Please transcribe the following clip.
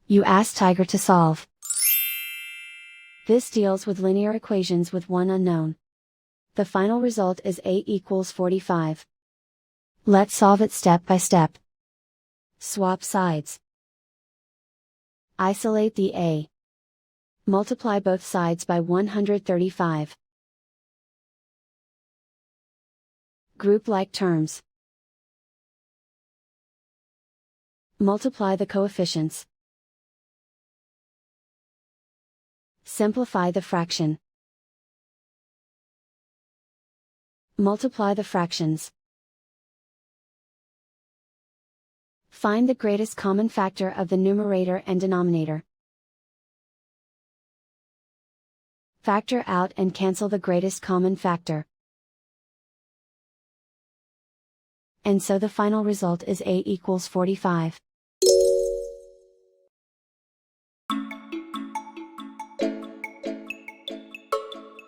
You ask Tiger to solve. This deals with linear equations with one unknown. The final result is A equals 45. Let's solve it step by step. Swap sides. Isolate the A. Multiply both sides by 135. Group like terms. Multiply the coefficients. Simplify the fraction. Multiply the fractions. Find the greatest common factor of the numerator and denominator. Factor out and cancel the greatest common factor. And so the final result is A equals 45.